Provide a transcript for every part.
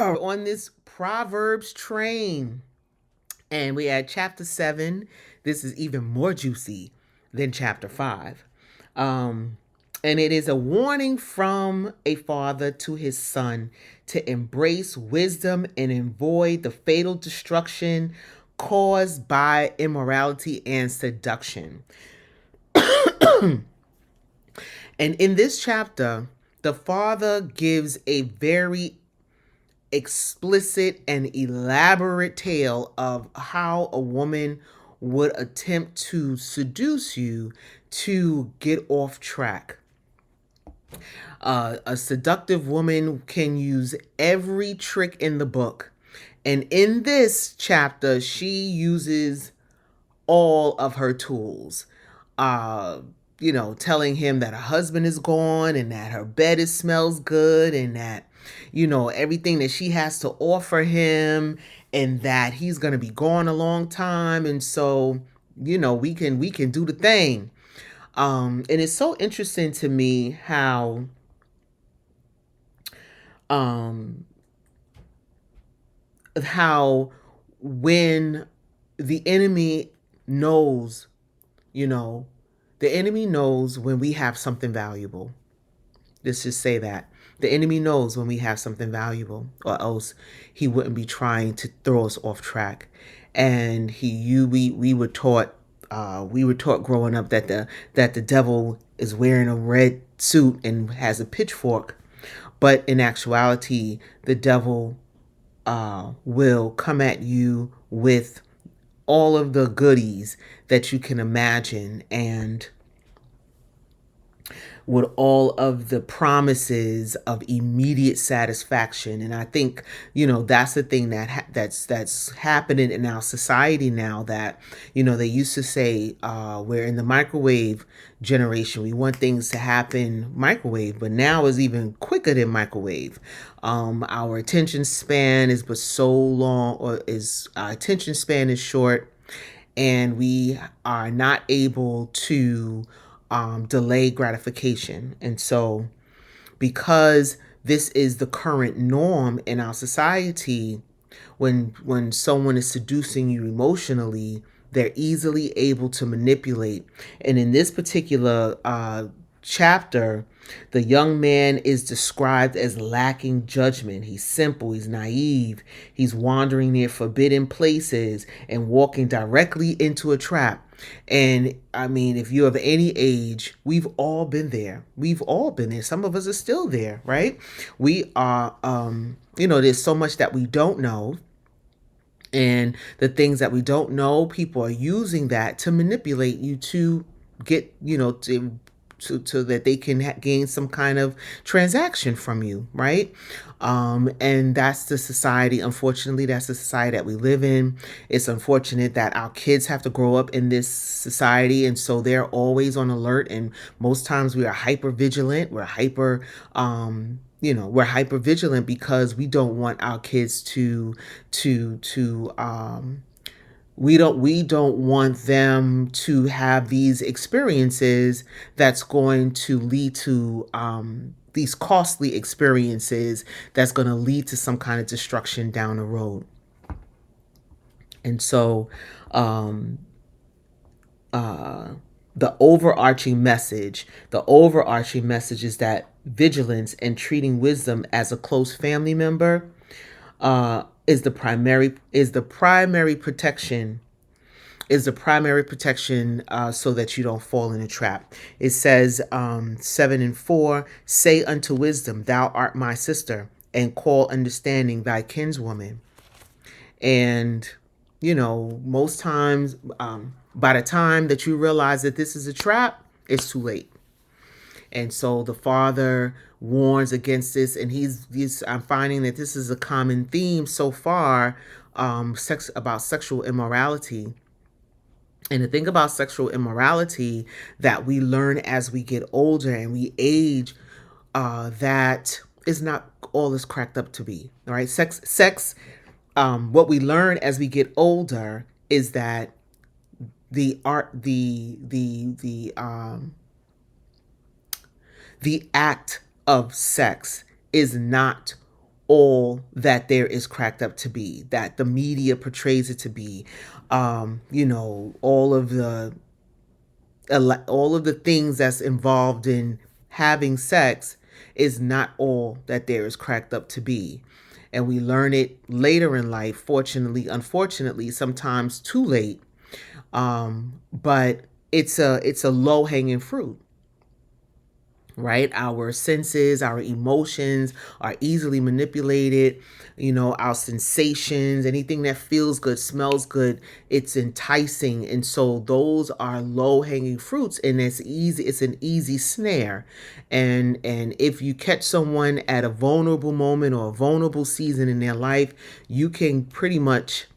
on this Proverbs train, and we had chapter 7. This is even more juicy than chapter 5. Um, and it is a warning from a father to his son to embrace wisdom and avoid the fatal destruction caused by immorality and seduction. And in this chapter, the father gives a very explicit and elaborate tale of how a woman would attempt to seduce you to get off track. A seductive woman can use every trick in the book. And in this chapter, she uses all of her tools. Uh, telling him that her husband is gone and that her bed smells good and that, everything that she has to offer him and that he's going to be gone a long time. And so, we can do the thing. And it's so interesting to me um, how when the enemy knows, you know, the enemy knows when we have something valuable. Let's just say that. The enemy knows when we have something valuable, or else he wouldn't be trying to throw us off track. And we were taught growing up that the devil is wearing a red suit and has a pitchfork, but in actuality, the devil will come at you with all of the goodies that you can imagine, and with all of the promises of immediate satisfaction. And I think, that's the thing that's happening in our society now, that, they used to say, we're in the microwave generation. We want things to happen microwave, but now is even quicker than microwave. Our attention span is but so long, or is our attention span is short, and we are not able to delay gratification. And so, because this is the current norm in our society, when someone is seducing you emotionally, they're easily able to manipulate. And in this particular chapter, the young man is described as lacking judgment. He's simple, he's naive, he's wandering near forbidden places and walking directly into a trap. And I mean, if you're of any age, we've all been there. We've all been there. Some of us are still there, right? We are, there's so much that we don't know. And the things that we don't know, people are using that to manipulate you to get, to that they can gain some kind of transaction from you, right? And that's the society. Unfortunately, that's the society that we live in. It's unfortunate that our kids have to grow up in this society, and so they're always on alert. And most times we are hyper vigilant. We're hyper vigilant because we don't want our kids to we don't want them to have these experiences that's going to lead to these costly experiences that's going to lead to some kind of destruction down the road. And so um, uh, the overarching message is that vigilance and treating wisdom as a close family member is the primary protection so that you don't fall in a trap. It says 7 and 4, say unto wisdom, thou art my sister, and call understanding thy kinswoman. And most times, by the time that you realize that this is a trap, it's too late. And so the father warns against this, and I'm finding that this is a common theme so far, about sexual immorality. And the thing about sexual immorality that we learn as we get older and we age, that is not all it's cracked up to be. All right, sex. What we learn as we get older is that the act of sex is not all that there is cracked up to be, that the media portrays it to be. You know, all of the things that's involved in having sex is not all that there is cracked up to be. And we learn it later in life, fortunately, unfortunately, sometimes too late. But it's a low hanging fruit, right? Our senses, our emotions are easily manipulated. You know, our sensations, anything that feels good, smells good, it's enticing. And so those are low hanging fruits, and it's an easy snare. And if you catch someone at a vulnerable moment or a vulnerable season in their life, you can pretty much,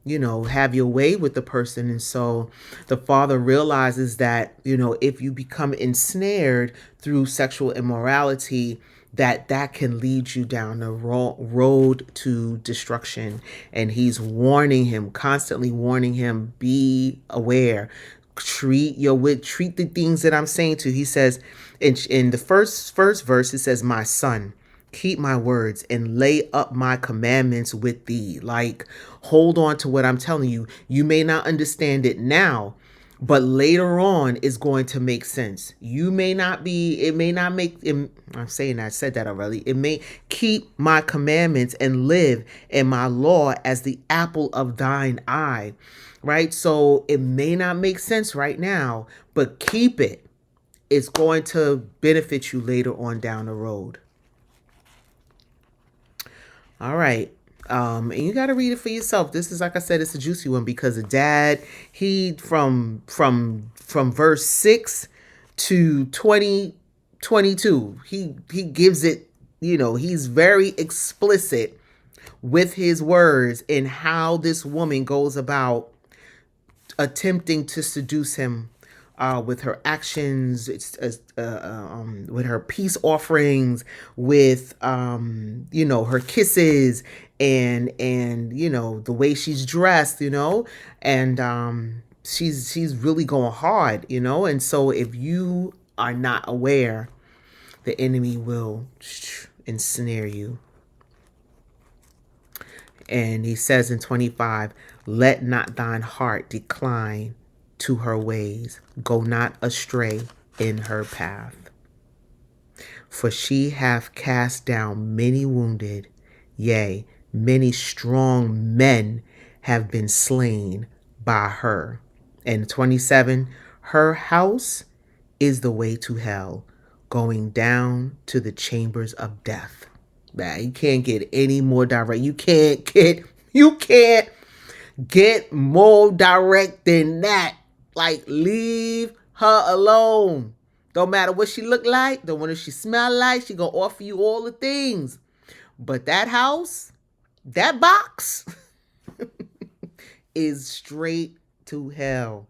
you know, have your way with the person. And so the father realizes that, you know, if you become ensnared through sexual immorality, that can lead you down the road to destruction. And he's warning him, constantly warning him, be aware, treat the things that I'm saying to you. He says in the first verse, it says, my son, keep my words and lay up my commandments with thee. Like, hold on to what I'm telling you. You may not understand it now, but later on is going to make sense. You may not be, it may not make, I'm saying I said that already. It may keep my commandments and live in my law as the apple of thine eye, right? So it may not make sense right now, but keep it. It's going to benefit you later on down the road. All right. And you got to read it for yourself. This is, like I said, it's a juicy one because the dad, he from verse 6 to 22, he gives it, you know, he's very explicit with his words in how this woman goes about attempting to seduce him, with her actions, with her peace offerings, with you know, her kisses, and you know, the way she's dressed, you know, and she's really going hard, you know. And so if you are not aware, the enemy will ensnare you. And he says in 25, let not thine heart decline to her ways. Go not astray in her path. For she hath cast down many wounded, yea, many strong men have been slain by her. And 27, her house is the way to hell, going down to the chambers of death. Nah, you can't get any more direct. You can't get more direct than that. Like, leave her alone. Don't matter what she look like, don't matter what she smell like, she gonna offer you all the things. But that house, that box is straight to hell.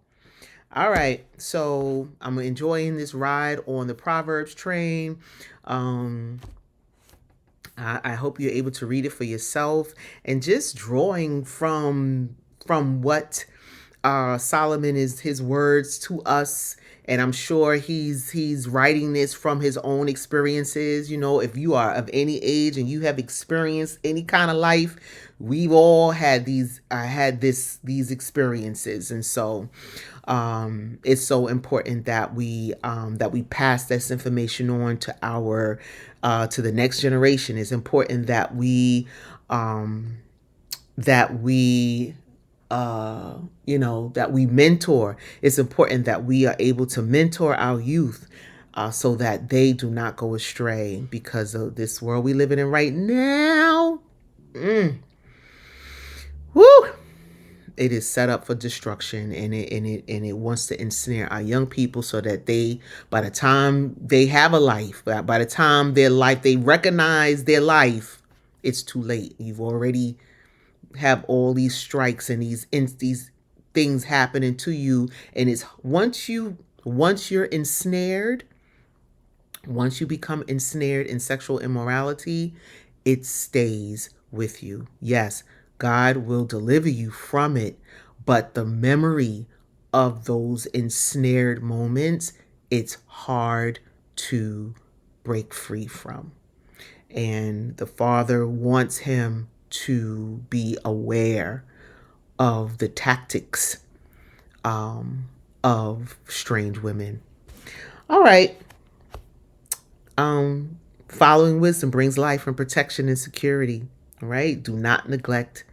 All right, so I'm enjoying this ride on the Proverbs train. I hope you're able to read it for yourself and just drawing from what Solomon is, his words to us. And I'm sure he's writing this from his own experiences. You know, if you are of any age and you have experienced any kind of life, we've all had these experiences. And so it's so important that we pass this information on to our to the next generation. It's important that we you know, that we mentor. It's important that we are able to mentor our youth, so that they do not go astray, because of this world we living in right now. Woo! It is set up for destruction, and it wants to ensnare our young people so that they, by the time they have a life, by the time they recognize their life, it's too late. You've already have all these strikes and these things happening to you. And it's once you're ensnared, once you become ensnared in sexual immorality, it stays with you. Yes, God will deliver you from it, but the memory of those ensnared moments, it's hard to break free from. And the Father wants him to be aware of the tactics of strange women. All right. Following wisdom brings life and protection and security. All right. Do not neglect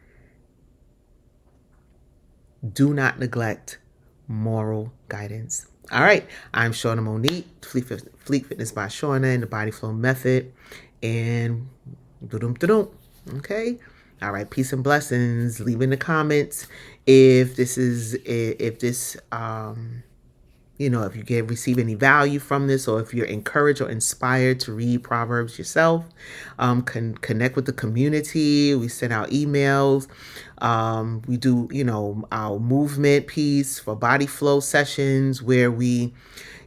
moral guidance. All right. I'm Shauna Monique, Fleet Fitness by Shauna and the Body Flow Method. And okay. All right. Peace and blessings. Leave in the comments if this if you receive any value from this, or if you're encouraged or inspired to read Proverbs yourself. Connect with the community. We send out emails. We do, our movement piece for body flow sessions where we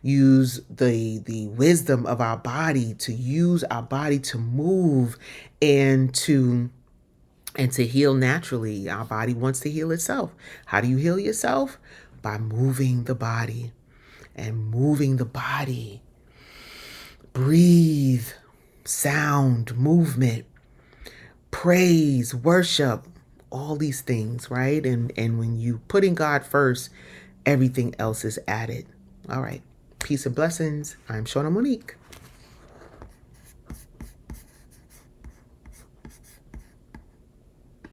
use the wisdom of our body to use our body to move and to heal naturally. Our body wants to heal itself. How do you heal yourself? By moving the body. And moving the body. Breathe, sound, movement, praise, worship, all these things, right? And when you putting God first, everything else is added. All right. Peace and blessings. I'm Shauna Monique.